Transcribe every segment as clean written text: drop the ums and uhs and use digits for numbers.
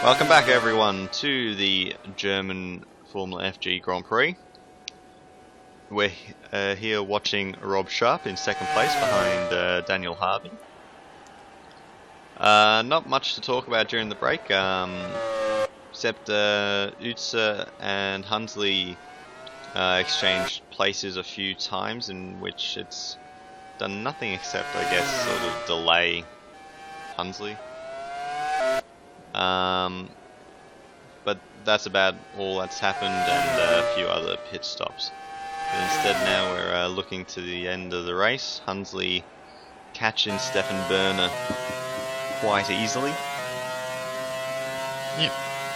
Welcome back everyone to the German Formula FG Grand Prix. We're here watching Rob Sharp in second place behind Daniel Harvey. Not much to talk about during the break, except Utsa and Hunsley exchanged places a few times, in which it's done nothing except, I guess, sort of delay Hunsley. But that's about all that's happened, and a few other pit stops. But instead now we're looking to the end of the race. Hunsley catching Stefan Berner quite easily. Yep,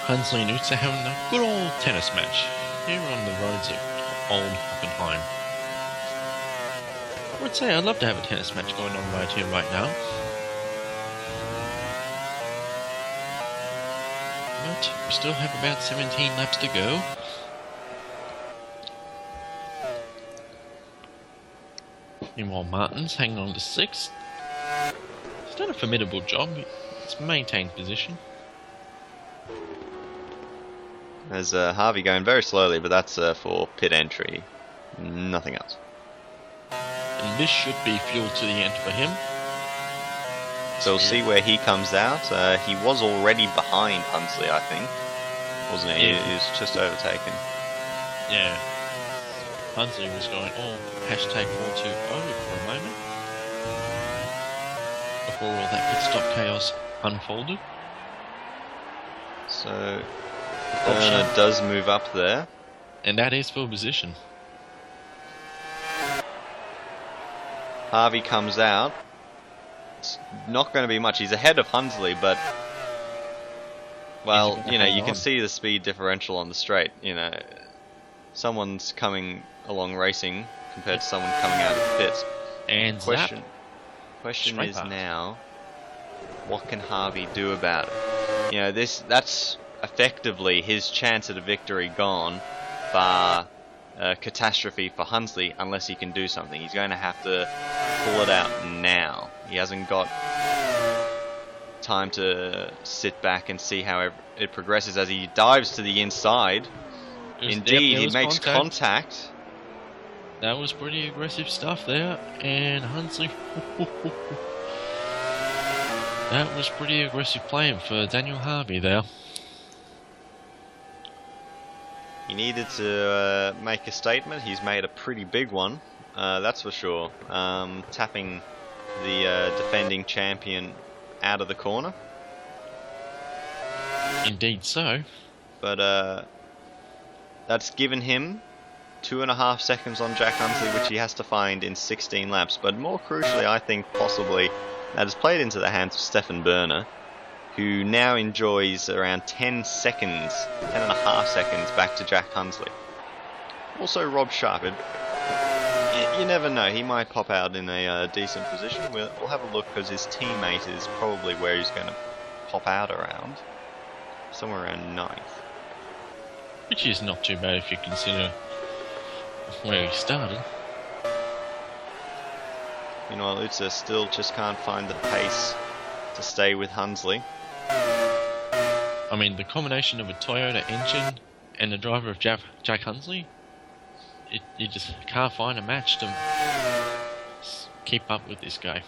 Hunsley and Utsa having a good old tennis match here on the roads of Old Hockenheim. I would say I'd love to have a tennis match going on right here, right now. But we still have about 17 laps to go. Meanwhile, Martin's hanging on to 6th. He's done a formidable job. He's maintained position. There's Harvey going very slowly, but that's for pit entry. Nothing else. And this should be fuel to the end for him. So we'll see where he comes out. He was already behind Hunsley, I think, wasn't he? Yeah. He was just overtaken. Yeah. Hunsley was going all hashtag 420 for a moment before all that pit stop chaos unfolded. So Berner does move up there. And that is for position. Harvey comes out. It's not going to be much. He's ahead of Hunsley, but well, you know, you can see the speed differential on the straight. You know, someone's coming along racing compared to someone coming out of the pits. And Question Straight is past. now, what can Harvey do about it? You know, that's effectively his chance at a victory gone, bar catastrophe for Hunsley, unless he can do something. He's going to have to pull it out now. He hasn't got time to sit back and see how it progresses as he dives to the inside. Indeed, he makes contact. That was pretty aggressive stuff there, and Hunsley. That was pretty aggressive playing for Daniel Harvey there. He needed to make a statement. He's made a pretty big one, that's for sure. Tapping the defending champion out of the corner. Indeed so. But that's given him 2.5 seconds on Jack Hunsley, which he has to find in 16 laps. But more crucially, I think possibly that has played into the hands of Stefan Berner, who now enjoys around 10 seconds, 10.5 seconds back to Jack Hunsley. Also Rob Sharp. You never know, he might pop out in a decent position. We'll have a look, because his teammate is probably where he's going to pop out around. Somewhere around 9th. Which is not too bad if you consider where he started. Meanwhile, Utsa still just can't find the pace to stay with Hunsley. I mean, the combination of a Toyota engine and the driver of Jack Hunsley, you just can't find a match to keep up with this guy.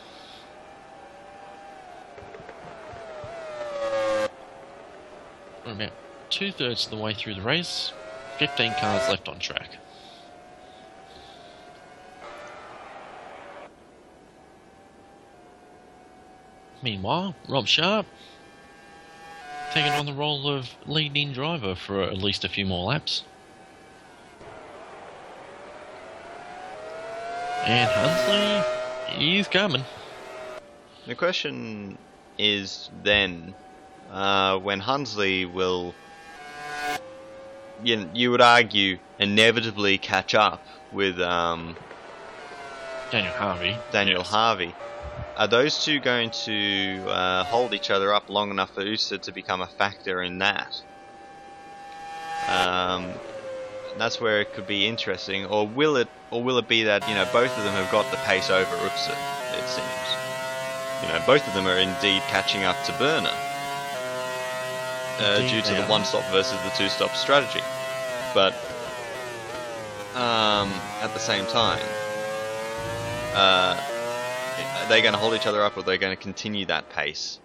We're about 2/3 of the way through the race, 15 cars left on track. Meanwhile, Rob Sharp taking on the role of lead-in driver for at least a few more laps. And Hunsley, he's coming. The question is then, when Hunsley will, you would argue, inevitably catch up with Daniel Harvey. Daniel Harvey. Are those two going to hold each other up long enough for Utsa to become a factor in that? That's where it could be interesting. Or will it be that, you know, both of them have got the pace over Utsa, it seems. You know, both of them are indeed catching up to Berner. due to the one-stop versus the two-stop strategy. But at the same time, are they going to hold each other up, or are they going to continue that pace,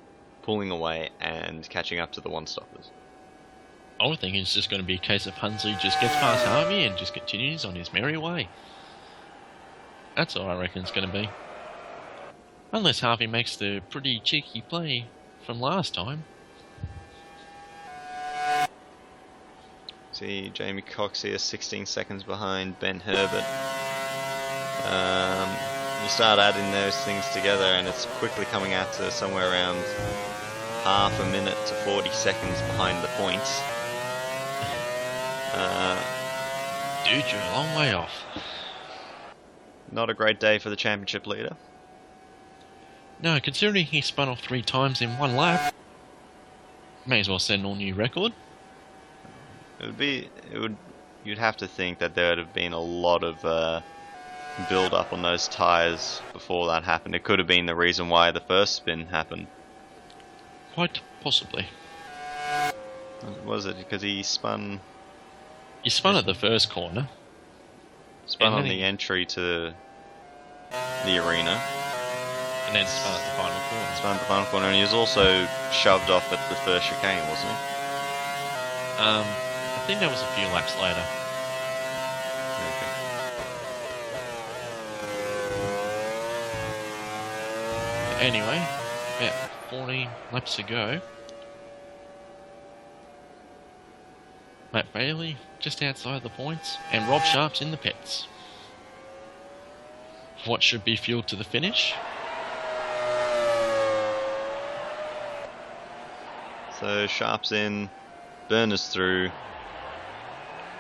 pulling away and catching up to the one-stoppers? I would think it's just going to be a case of Hunsley just gets past Harvey and just continues on his merry way. That's all I reckon it's going to be. Unless Harvey makes the pretty cheeky play from last time. See, Jamie Cox here, 16 seconds behind Ben Herbert. You start adding those things together and it's quickly coming out to somewhere around half a minute to 40 seconds behind the points. Dude, you're a long way off. Not a great day for the championship leader. No, considering he spun off 3 times in 1 lap, may as well set an all-new record. You'd have to think that there would have been a lot of build up on those tyres before that happened. It could have been the reason why the first spin happened. Quite possibly. Was it because he spun? He spun at the first corner. Spun on the entry to the arena. And then spun at the final corner. Spun at the final corner, and he was also shoved off at the first chicane, wasn't he? I think that was a few laps later. Okay. Anyway, about 14 laps to go. Matt Bailey just outside the points, and Rob Sharp's in the pits. What should be fuel to the finish? So Sharp's in, Burner's through,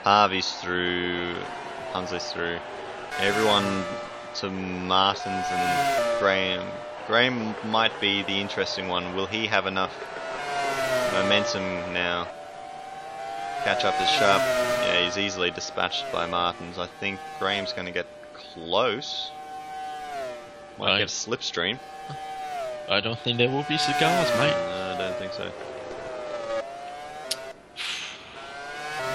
Harvey's through, Hunsley's through. Everyone to Martins and Graham. Graham might be the interesting one. Will he have enough momentum now? Catch up as Sharp. Yeah, he's easily dispatched by Martins. I think Graham's going to get close. Might get a slipstream. I don't think there will be cigars, mate. No, I don't think so.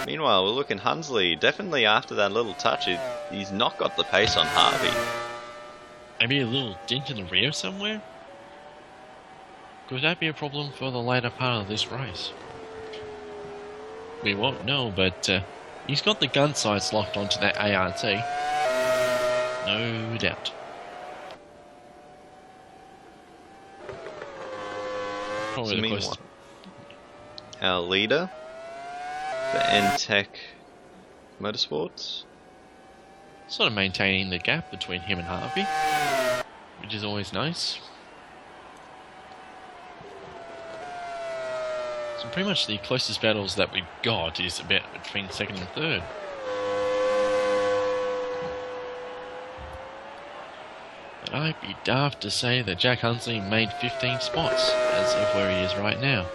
Meanwhile, we're looking Hunsley. Definitely after that little touch, he's not got the pace on Harvey. Maybe a little dent in the rear somewhere? Could that be a problem for the later part of this race? We won't know, but he's got the gun sights locked onto that ART. No doubt. Probably the closest. Our leader for N-Tech Motorsports. Sort of maintaining the gap between him and Harvey, which is always nice. So pretty much the closest battles that we've got is about between second and third. But I'd be daft to say that Jack Hunsley made 15 spots as of where he is right now.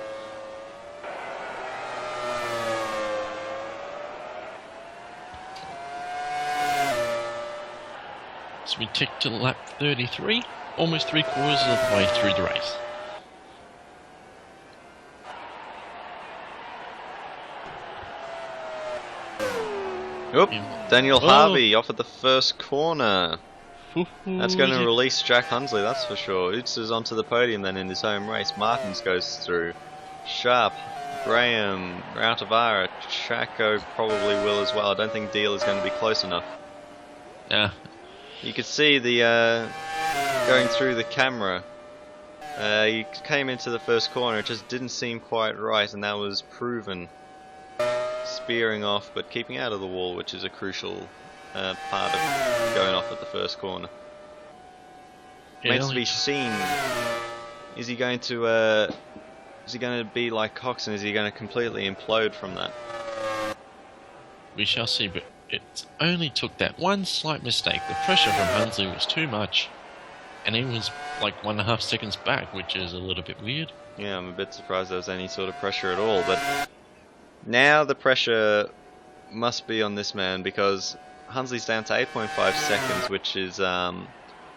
So we tick to lap 33, almost 3/4 of the way through the race. Oop, Daniel Harvey off at the first corner. That's going to release Jack Hunsley, that's for sure. Utz is onto the podium then in his home race. Martins goes through. Sharp, Graham, Rautavara, Chaco probably will as well. I don't think Deal is going to be close enough. Yeah. You could see the going through the camera. He came into the first corner, it just didn't seem quite right, and that was proven. Spearing off, but keeping out of the wall, which is a crucial part of going off at the first corner. Remains to be seen. Is he going to be like Coxon? Is he going to completely implode from that? We shall see, but it only took that one slight mistake. The pressure from Hunsley was too much, and he was like 1.5 seconds back, which is a little bit weird. Yeah, I'm a bit surprised there was any sort of pressure at all, but now the pressure must be on this man, because Hunsley's down to 8.5 seconds, which is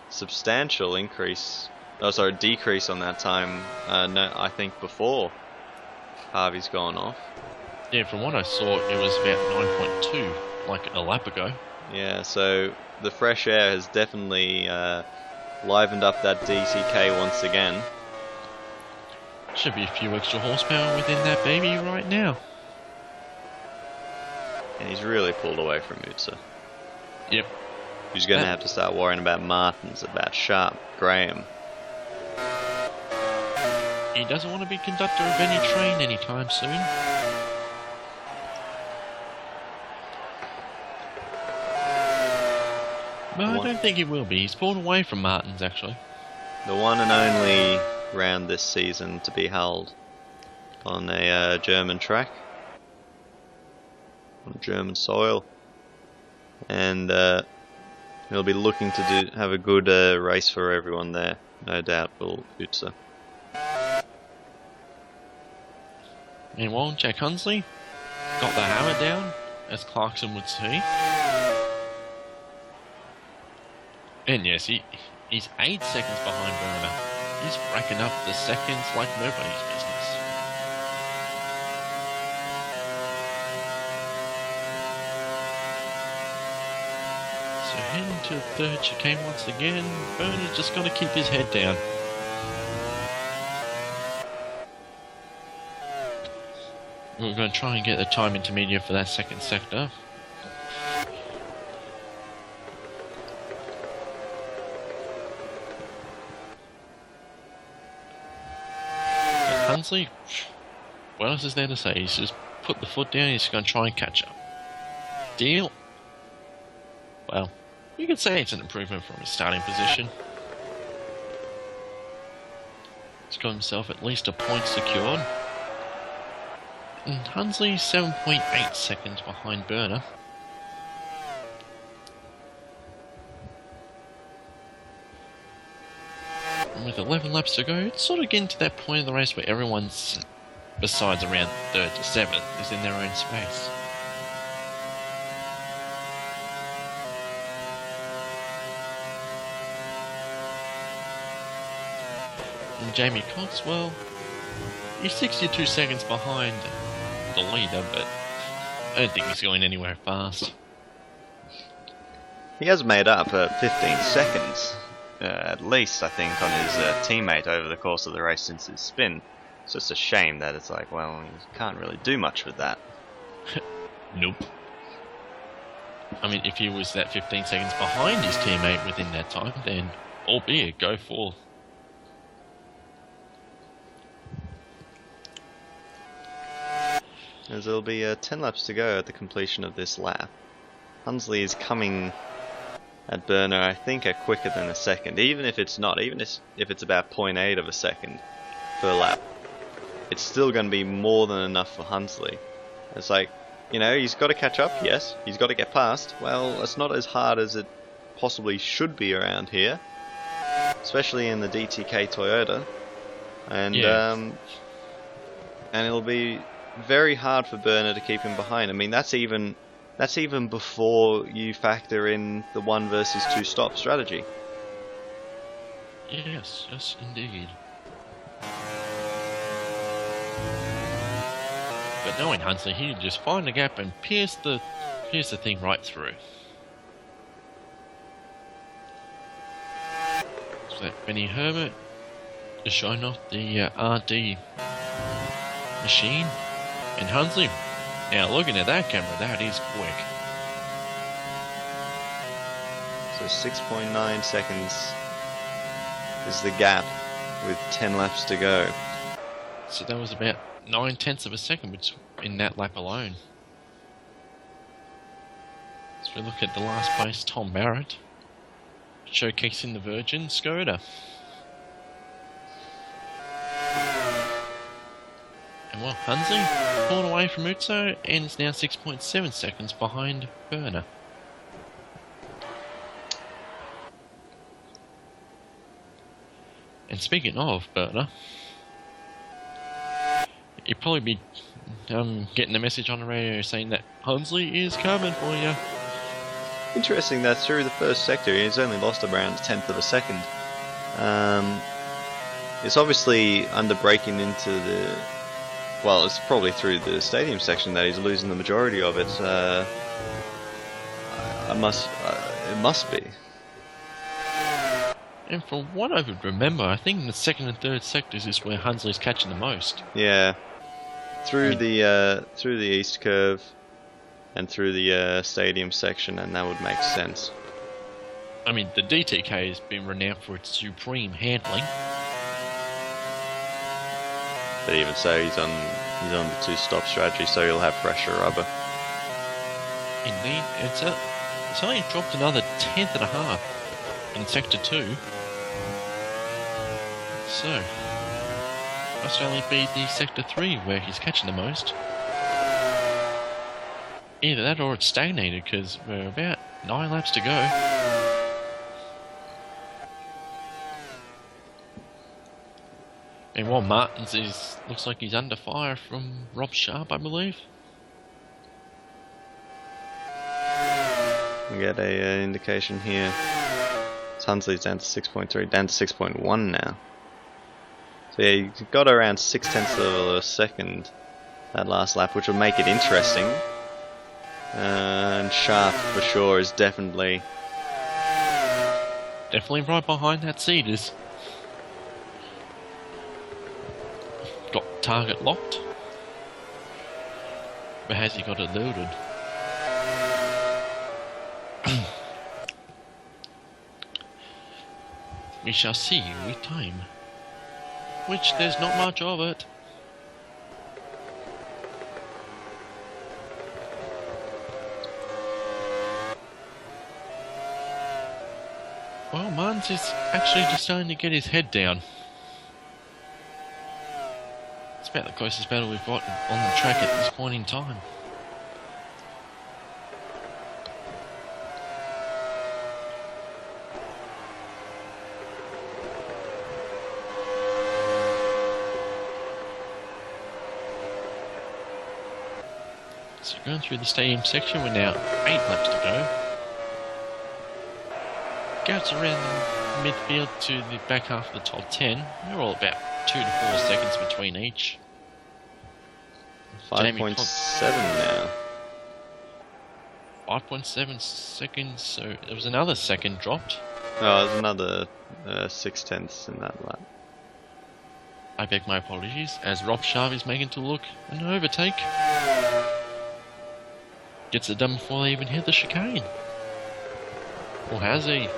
substantial decrease on that time. No, I think before Harvey's gone off. Yeah, from what I saw, it was about 9.2, like a lap ago. Yeah, so the fresh air has definitely livened up that DTK once again. Should be a few extra horsepower within that baby right now. And he's really pulled away from Utsa. Yep. He's going to have to start worrying about Martins, about Sharp, Graham. He doesn't want to be conductor of any train anytime soon. But I don't think he will be. He's pulled away from Martins, actually. The one and only round this season to be held on a German track, on German soil, and he'll be looking to have a good race for everyone there. No doubt will Utsa. Meanwhile, Jack Hunsley got the hammer down, as Clarkson would see. And yes, he's 8 seconds behind Werner. He's racking up the seconds like nobody's business. So heading to the third chicane once again. Werner's just got to keep his head down. We're going to try and get the time intermediate for that second sector. Hunsley, what else is there to say? He's just put the foot down, he's going to try and catch up. Deal? Well, you could say it's an improvement from his starting position. He's got himself at least a point secured. And Hunsley 7.8 seconds behind Berner. And with 11 laps to go, it's sort of getting to that point of the race where everyone's, besides around 3rd to 7th, is in their own space. And Jamie Cox, well, he's 62 seconds behind the leader, but I don't think he's going anywhere fast. He has made up 15 seconds, at least, I think, on his teammate over the course of the race since his spin. It's just a shame that it's like, well, you can't really do much with that. Nope. I mean, if he was that 15 seconds behind his teammate within that time, then albeit, go forth. As there'll be 10 laps to go at the completion of this lap. Hunsley is coming at Berner, I think, at quicker than a second. Even if it's not, even if it's about 0.8 of a second per lap, it's still going to be more than enough for Hunsley. It's like, you know, he's got to catch up, yes. He's got to get past. Well, it's not as hard as it possibly should be around here, especially in the DTK Toyota. And yeah. And it'll be very hard for Berner to keep him behind. I mean, that's even before you factor in the 1 versus 2 stop strategy. Yes, yes, indeed. But knowing Hunsley, he'd just find a gap and pierce the thing right through. So that Benny Herbert is showing off the RD machine. And Hunsley, now looking at that camera, that is quick. So 6.9 seconds is the gap with 10 laps to go. So that was about 9/10 of a second in that lap alone. So we look at the last place, Tom Barrett, showcasing the Virgin Skoda. And well, Hunsley pulled away from Utso and is now 6.7 seconds behind Berner. And speaking of Berner, you'd probably be getting the message on the radio saying that Hunsley is coming for you. Interesting that through the first sector he's only lost around 1/10 of a second. It's obviously under braking into Well, it's probably through the stadium section that he's losing the majority of it. It must be. And from what I would remember, I think the second and third sectors is where Hunsley's catching the most. Yeah, through the east curve and through the stadium section, and that would make sense. I mean, the DTK has been renowned for its supreme handling. But even so, he's on the two-stop strategy, so he'll have fresher rubber. Indeed, it's only dropped another 10th and a half in sector 2. So, must only be the sector 3 where he's catching the most. Either that or it's stagnated, because we're about 9 laps to go. Meanwhile, Martins looks like he's under fire from Rob Sharp, I believe. We get a indication here. Hunsley's down to 6.3, down to 6.1 now. So yeah, you got around 0.6 of a second that last lap, which will make it interesting. And Sharp for sure is definitely right behind that Cedars. Got target locked. But has he got it loaded? We shall see with time. Which there's not much of it. Well, Martins is actually just starting to get his head down. It's about the closest battle we've got on the track at this point in time. So going through the stadium section, we're now 8 laps to go. Gets around the midfield to the back half of the top 10. We're all about 2 to 4 seconds between each. 5.7 now. 5.7 seconds, so there was another second dropped. Oh, there's another 0.6 in that lap. I beg my apologies, as Rob Sharp is making to look an overtake. Gets it done before they even hit the chicane. Or has he?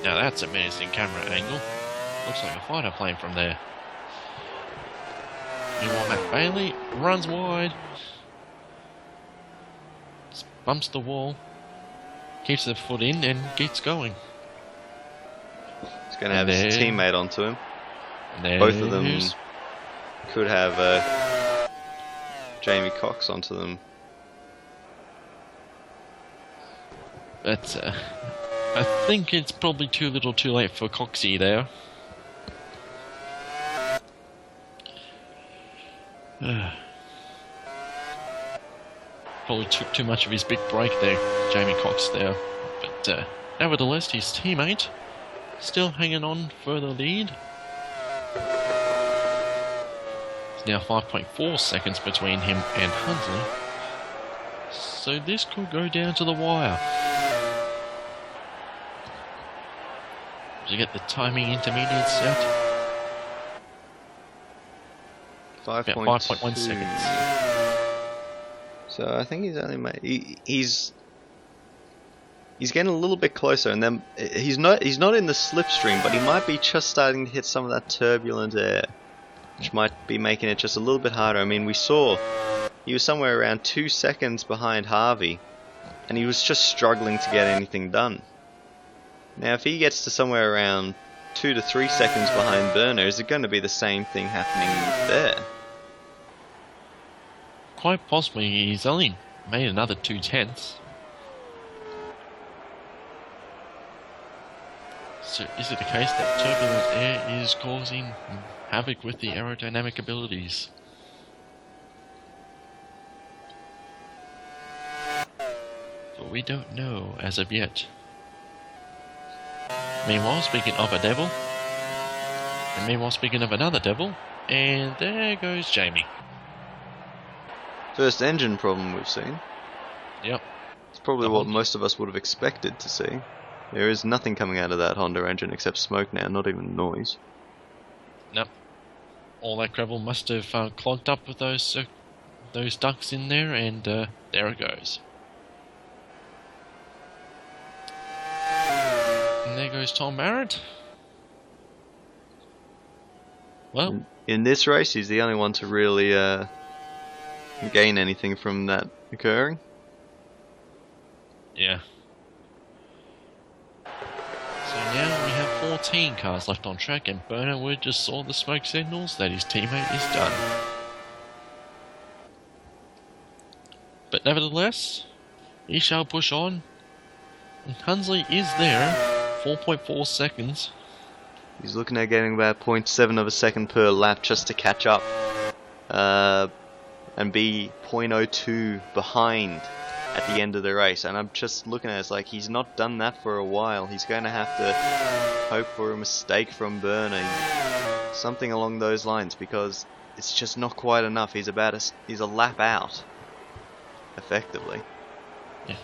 Now that's a menacing camera angle. Looks like a fighter plane from there. Meanwhile, Matt Bailey runs wide. Just bumps the wall. Keeps the foot in and gets going. He's going to have his teammate onto him. Both of them could have Jamie Cox onto them. That's I think it's probably too little too late for Coxie there. Probably took too much of his big break there, Jamie Cox there. But nevertheless, his teammate still hanging on for the lead. It's now 5.4 seconds between him and Hunsley. So this could go down to the wire. To get the timing intermediate set. 5.1 seconds. So I think he's only he's getting a little bit closer, and then he's not in the slipstream, but he might be just starting to hit some of that turbulent air, which might be making it just a little bit harder. I mean, we saw he was somewhere around 2 seconds behind Harvey, and he was just struggling to get anything done. Now, if he gets to somewhere around 2 to 3 seconds behind Burner, is it going to be the same thing happening there? Quite possibly. He's only made another 2/10. So is it the case that turbulent air is causing havoc with the aerodynamic abilities? But we don't know as of yet. Meanwhile, speaking of a devil, And meanwhile, speaking of another devil, and there goes Jamie. First engine problem we've seen. Yep. It's probably what most of us would have expected to see. There is nothing coming out of that Honda engine except smoke now, not even noise. Nope. All that gravel must have clogged up with those ducts in there, and there it goes. And there goes Tom Barrett. Well, in this race, he's the only one to really gain anything from that occurring. Yeah. So now we have 14 cars left on track, and Bernard just saw the smoke signals that his teammate is done. But nevertheless, he shall push on. And Hunsley is there, 4.4 seconds. He's looking at getting about 0.7 of a second per lap just to catch up. And be 0.02 behind at the end of the race. And I'm just looking at it, it's like he's not done that for a while. He's going to have to hope for a mistake from Berner, something along those lines, because it's just not quite enough. He's a lap out, effectively. Yeah.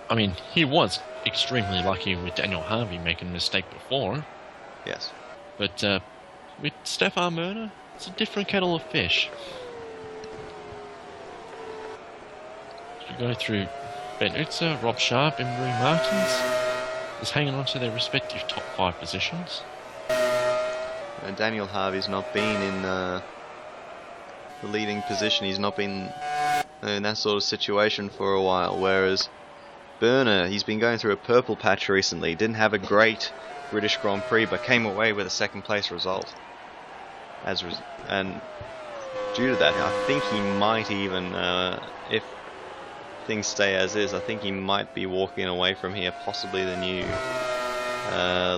I mean, he was extremely lucky with Daniel Harvey making a mistake before. Yes. But with Stefan Berner, it's a different kettle of fish. We go through Ben Utzer, Rob Sharp and Rui Martins, just hanging on to their respective top 5 positions. And Daniel Harvey's not been in the leading position. He's not been in that sort of situation for a while, whereas Berner, he's been going through a purple patch recently. Didn't have a great British Grand Prix, but came away with a second place result. And due to that, I think he might even, if things stay as is, I think he might be walking away from here, possibly the new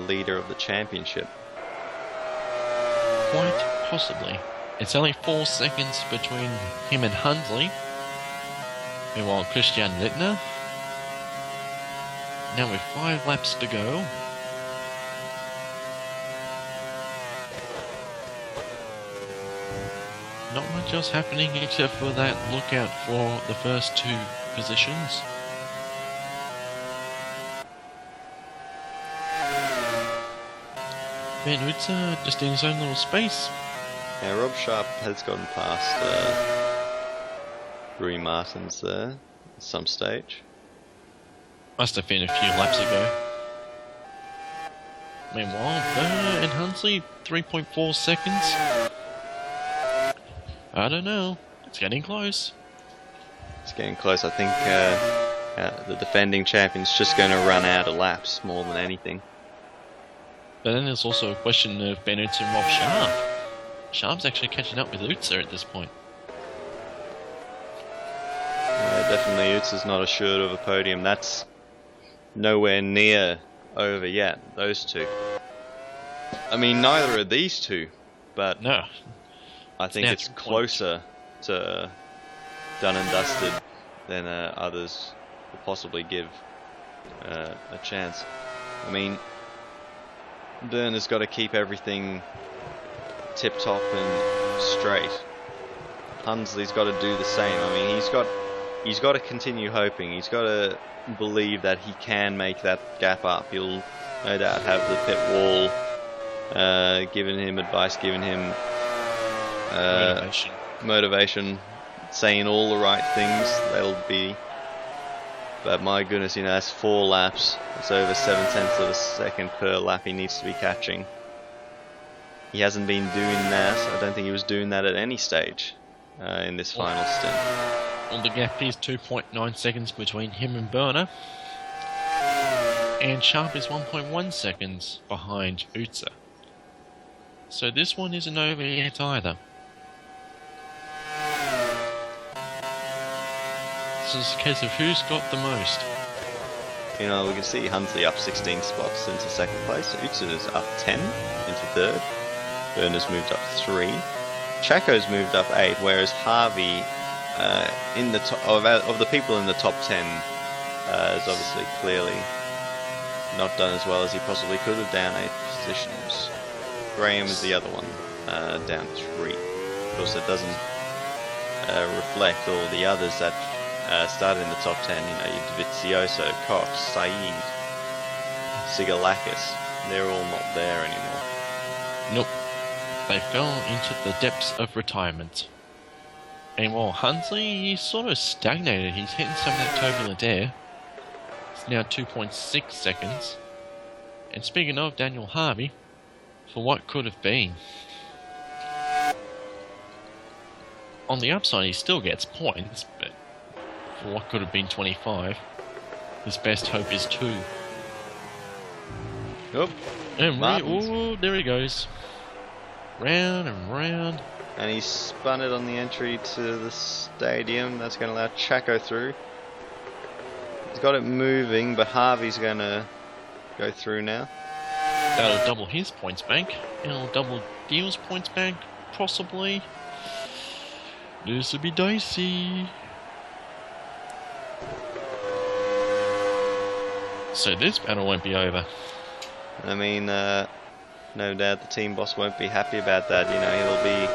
leader of the championship. Quite possibly. It's only 4 seconds between him and Hunsley. Meanwhile, Christian Littner. Now with 5 laps to go. Not much else happening except for that lookout for the first 2 positions. Ben Utzer just in his own little space. Yeah, Rob Sharp has gotten past Rui Martins there at some stage. Must have been a few laps ago. Meanwhile, Berner and Hunsley, 3.4 seconds. I don't know. It's getting close. It's getting close. I think the defending champion's just going to run out of laps more than anything. But then there's also a question of Ben Utzer and Rob Sharp. Sharp's actually catching up with Utzer at this point. Yeah, definitely Utzer's not assured of a podium. That's nowhere near over yet, those two. I mean, neither are these two, but no. I think it's closer to done and dusted than others will possibly give a chance. I mean, Berner's got to keep everything tip-top and straight. Hunsley's got to do the same. I mean, he's got to continue hoping. He's got to believe that he can make that gap up. He'll no doubt have the pit wall giving him advice, giving him motivation, saying all the right things. They'll be, but my goodness, you know, that's 4 laps. It's over 0.7 of a second per lap he needs to be catching. He hasn't been doing that. I don't think he was doing that at any stage in this final stint. Well, the gap is 2.9 seconds between him and Berner. And Sharp is 1.1 seconds behind Utzer. So this one isn't over yet either. This is a case of who's got the most. You know, we can see Hunsley up 16 spots into second place. Utzer's up 10 into third. Berner's moved up 3. Chaco's moved up 8, whereas Harvey, in the of the people in the top 10, is obviously clearly not done as well as he possibly could have, down 8 positions. Graham is the other one, down 3. Of course, it doesn't reflect all the others that started in the top 10. You know, Dovizioso, Cox, Saeed, Sigalakis. They're all not there anymore. Nope. They fell into the depths of retirement. And while Hunsley, he's sort of stagnated. He's hitting some of that turbulent air. It's now 2.6 seconds. And speaking of Daniel Harvey, for what could have been. On the upside, he still gets points, but for what could have been 25, his best hope is 2. Oop. And oh, there he goes. Round and round. And he spun it on the entry to the stadium. That's going to allow Chaco through. He's got it moving, but Harvey's going to go through now. That'll double his points bank. It'll double Deal's points bank, possibly. This will be dicey. So this battle won't be over. I mean, no doubt the team boss won't be happy about that. You know, he'll be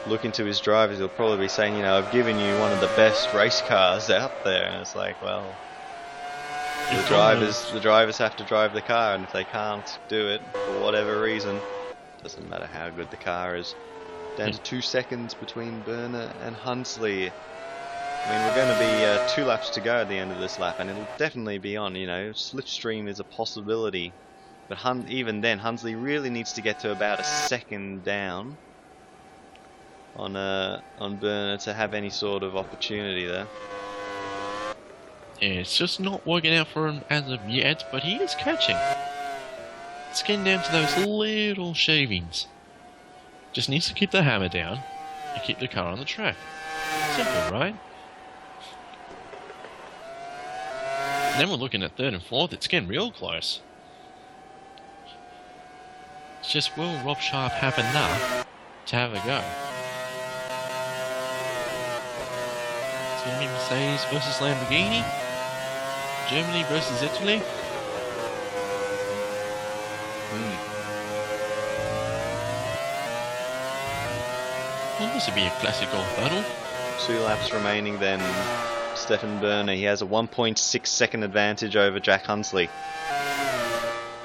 looking to his drivers. He'll probably be saying, you know, I've given you one of the best race cars out there. And it's like, well, the drivers have to drive the car, and if they can't do it for whatever reason, doesn't matter how good the car is. Down to 2 seconds between Berner and Hunsley. I mean, we're going to be 2 laps to go at the end of this lap, and it'll definitely be on. You know, slipstream is a possibility, but even then, Hunsley really needs to get to about a second down on Berner to have any sort of opportunity there. Yeah, it's just not working out for him as of yet, but he is catching. It's getting down to those little shavings. Just needs to keep the hammer down and keep the car on the track. Simple, right? And then we're looking at 3rd and 4th. It's getting real close. It's just, will Rob Sharp have enough to have a go? It's going to be Mercedes versus Lamborghini. Germany versus Italy. Well, this would be a classical battle. 2 laps remaining then. Stefan Berner, he has a 1.6 second advantage over Jack Hunsley,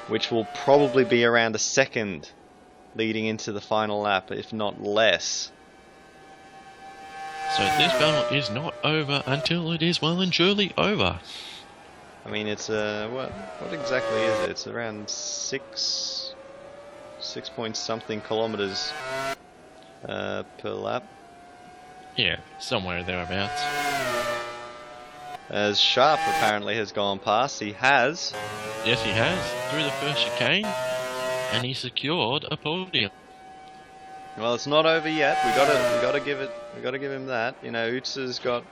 which will probably be around a second leading into the final lap, if not less. So this battle is not over until it is well and truly over. I mean, it's what exactly is it? It's around 6 point something kilometers per lap. Yeah, somewhere thereabouts. As Sharp apparently has gone past, he has. Yes, he has, through the first chicane, and he secured a podium. Well, it's not over yet. We gotta give him that. You know, Utsa's got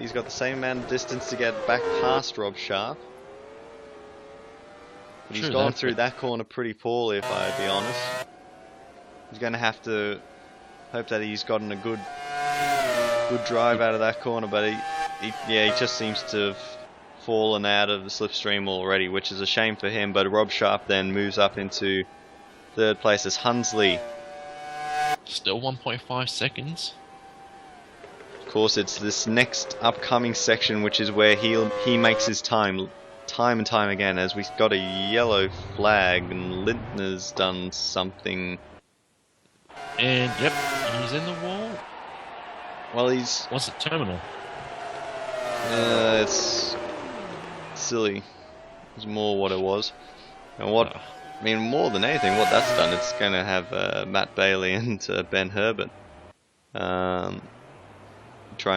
he's got the same amount of distance to get back past Rob Sharp. But he's gone through that corner pretty poorly, if I be honest. He's going to have to hope that he's gotten a good drive out of that corner, but he just seems to have fallen out of the slipstream already, which is a shame for him. But Rob Sharp then moves up into 3rd place as Hunsley. Still 1.5 seconds. Of course, it's this next upcoming section which is where he makes his time and time again, as we've got a yellow flag and Lindner's done something. And yep, he's in the wall. Well, he's... What's it, terminal? It's silly. It's more what it was. And what... I mean, more than anything, what that's done, it's going to have Matt Bailey and Ben Herbert trying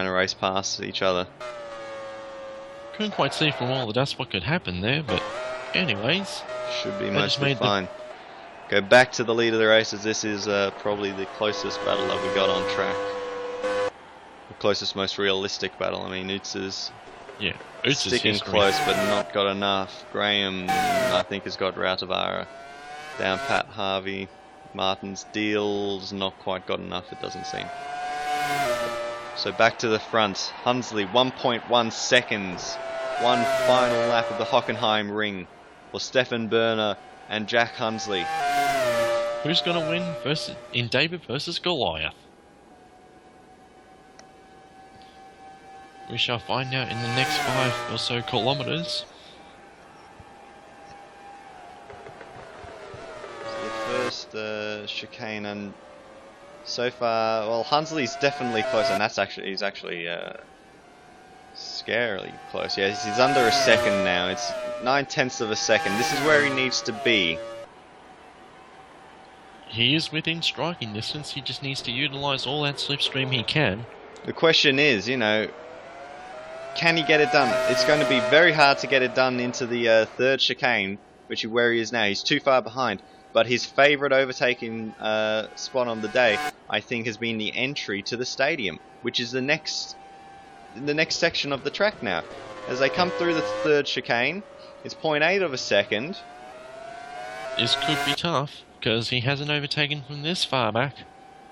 to race past each other. Couldn't quite see from all the dust what could happen there, but anyways... Should be mostly fine. Go back to the lead of the race, as this is probably the closest battle that we got on track. The closest, most realistic battle. I mean, Utsa's sticking close, but not got enough. Graham, I think, has got Rautavara down pat. Harvey, Martin's Deal's not quite got enough, it doesn't seem. So back to the front. Hunsley, 1.1 seconds. One final lap of the Hockenheim ring for Stefan Berner and Jack Hunsley. Who's going to win in David versus Goliath? We shall find out in the next 5 or so kilometers. So the first chicane, and so far, well, Hunsley's definitely close, and he's actually scarily close. Yeah, he's under a second now. It's 9/10 of a second. This is where he needs to be. He is within striking distance. He just needs to utilise all that slipstream he can. The question is, you know, can he get it done? It's going to be very hard to get it done into the third chicane, which is where he is now. He's too far behind. But his favourite overtaking spot on the day, I think, has been the entry to the stadium, which is the next section of the track now. As they come through the third chicane, it's 0.8 of a second. This could be tough, because he hasn't overtaken from this far back.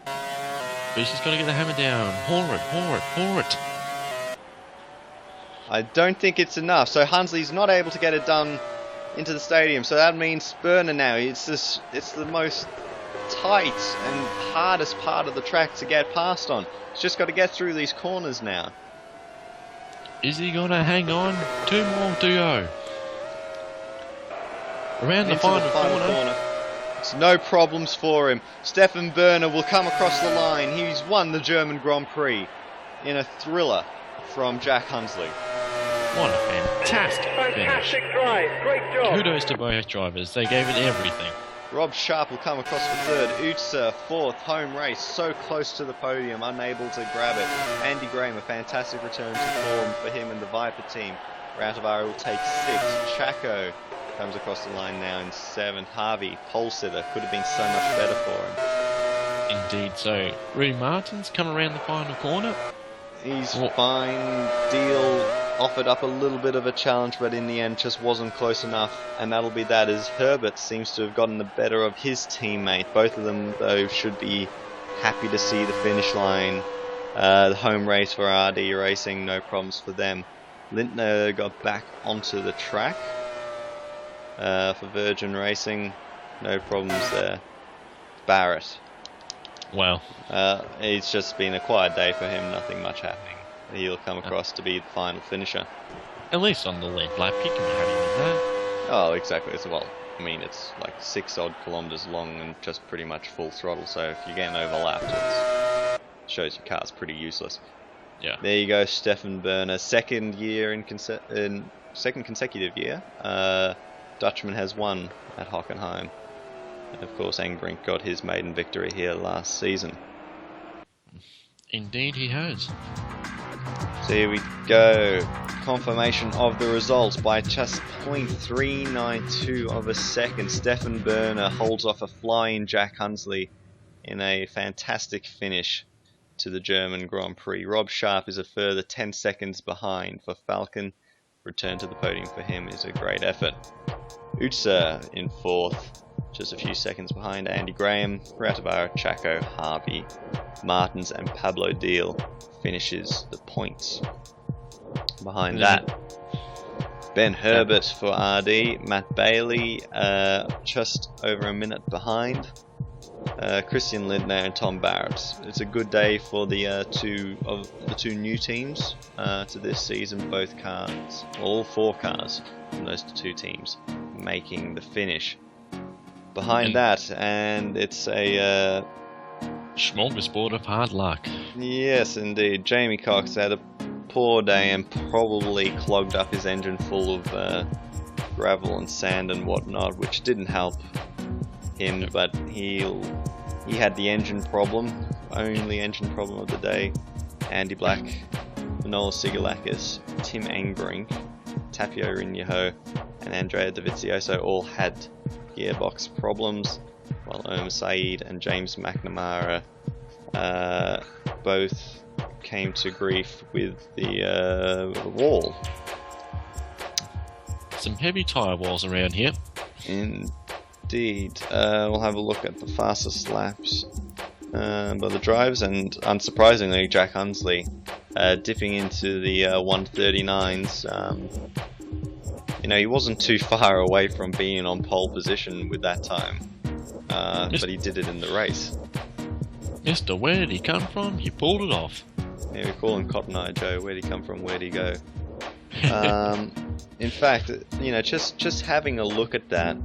But he's just got to get the hammer down. Pour it. I don't think it's enough. So Hunsley's not able to get it done into the stadium. So that means Spurner now. It's the most tight and hardest part of the track to get past on. He's just got to get through these corners now. Is he going to hang on? 2 more to go. Around the final corner. It's no problems for him. Stefan Berner will come across the line. He's won the German Grand Prix in a thriller from Jack Hunsley. What a fantastic drive. Great job. Kudos to both drivers. They gave it everything. Rob Sharp will come across for third. Utsa, fourth, home race, so close to the podium, unable to grab it. Andy Graham, a fantastic return to form for him and the Viper team. Rautavaara will take 6. Chaco comes across the line now in 7th. Harvey, pole sitter, could have been so much better for him. Indeed so. Rudy Martin's come around the final corner. He's fine. Deal offered up a little bit of a challenge, but in the end just wasn't close enough, and that'll be that, as Herbert seems to have gotten the better of his teammate. Both of them, though, should be happy to see the finish line. The home race for RD Racing, no problems for them. Lintner got back onto the track for Virgin Racing, no problems there. Barrett. Well, it's just been a quiet day for him, nothing much happening. He'll come across to be the final finisher. At least on the lead lap, you can be happy with that. Oh, exactly. Well, I mean, it's like 6 odd kilometres long and just pretty much full throttle, so if you're getting overlapped, it shows your car's pretty useless. Yeah. There you go, Stefan Berner, second consecutive year. Dutchman has won at Hockenheim. And of course, Engbrink got his maiden victory here last season. Indeed he has. So here we go. Confirmation of the results by just 0.392 of a second. Stefan Berner holds off a flying Jack Hunsley in a fantastic finish to the German Grand Prix. Rob Sharp is a further 10 seconds behind for Falcon. Return to the podium for him is a great effort. Utsa in 4th, just a few seconds behind Andy Graham. Rautavaara, Chaco, Harvey, Martins and Pablo Deal finishes the points. Behind that, Ben Herbert for RD, Matt Bailey just over a minute behind, Christian Lindner and Tom Barrett. It's a good day for the two new teams to this season. Both cars, all 4 cars from those 2 teams, making the finish. Behind that, and it's a smorgasbord of hard luck. Yes, indeed. Jamie Cox had a poor day and probably clogged up his engine full of gravel and sand and whatnot, which didn't help him. But he had the engine problem, only engine problem of the day. Andy Black, Manola Sigalakis, Tim Engbrink, Tapio Rinyaho, and Andrea Dovizioso all had gearbox problems, while Omar Saeed and James McNamara both came to grief with the wall. Some heavy tyre walls around here. Indeed. We'll have a look at the fastest laps by the drivers, and unsurprisingly Jack Hunsley dipping into the 139s. You know, he wasn't too far away from being on pole position with that time. but he did it in the race. Mister, where did he come from? He pulled it off. Yeah, we call him Cotton Eye Joe. Where'd he come from? Where'd he go? In fact, you know, just having a look at that,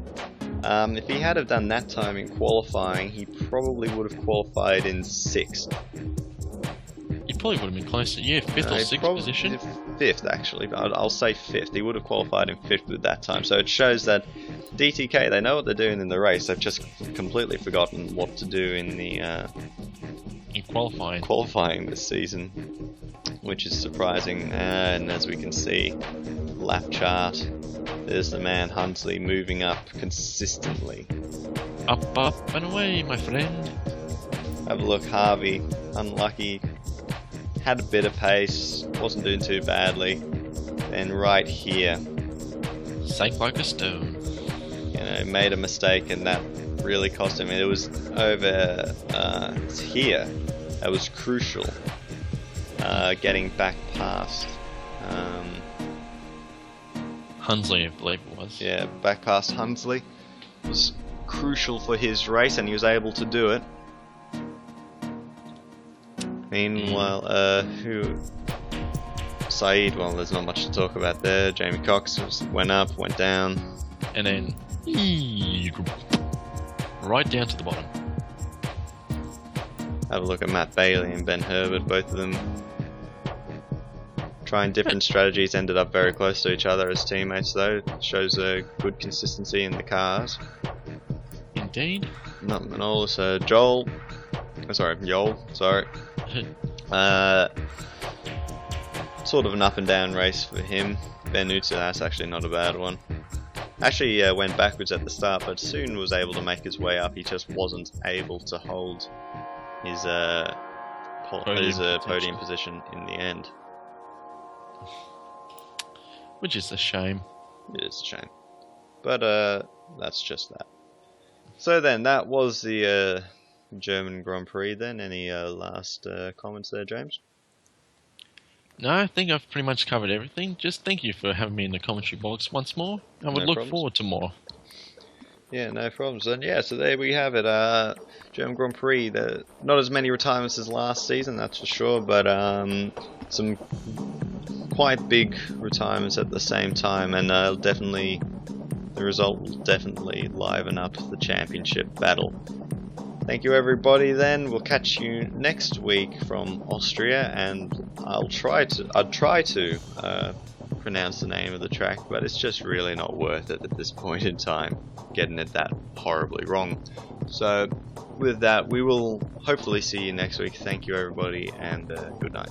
if he had have done that time in qualifying, he probably would have qualified in 6th. He probably would have been closer, yeah, 5th or 6th position. 5th, actually, but I'll say 5th. He would have qualified in 5th with that time. So it shows that DTK, they know what they're doing in the race. They've just completely forgotten what to do in the In qualifying this season, which is surprising. And as we can see, lap chart, there's the man Huntley moving up consistently. Up, up, and away, my friend. Have a look, Harvey, unlucky. Had a bit of pace, wasn't doing too badly. Then right here, Safe like a stone. you know, made a mistake, and that really cost him. It was over here. That was crucial. Getting back past. Hunsley, I believe it was. Yeah, back past Hunsley was crucial for his race, and he was able to do it. Meanwhile, Saeed, well, there's not much to talk about there. Jamie Cox went up, went down. And then, right down to the bottom. Have a look at Matt Bailey and Ben Herbert, both of them trying different strategies, ended up very close to each other as teammates though. Shows a good consistency in the cars. Indeed. Not Manola, so Joel, sorry. Sort of an up and down race for him. Ben Utsa, that's actually not a bad one. Actually went backwards at the start, but soon was able to make his way up. He just wasn't able to hold his podium position in the end. Which is a shame. It is a shame. But that's just that. So then, that was the German Grand Prix then. Any last comments there, James? No, I think I've pretty much covered everything. Just thank you for having me in the commentary box once more. I would look forward to more. Yeah, no problems. And yeah, so there we have it. German Grand Prix. Not as many retirements as last season, that's for sure, but some quite big retirements at the same time, and definitely the result will definitely liven up the championship battle. Thank you everybody then. We'll catch you next week from Austria, and I'd try to pronounce the name of the track, but it's just really not worth it at this point in time, getting it that horribly wrong. So with that, we will hopefully see you next week. Thank you everybody, and good night.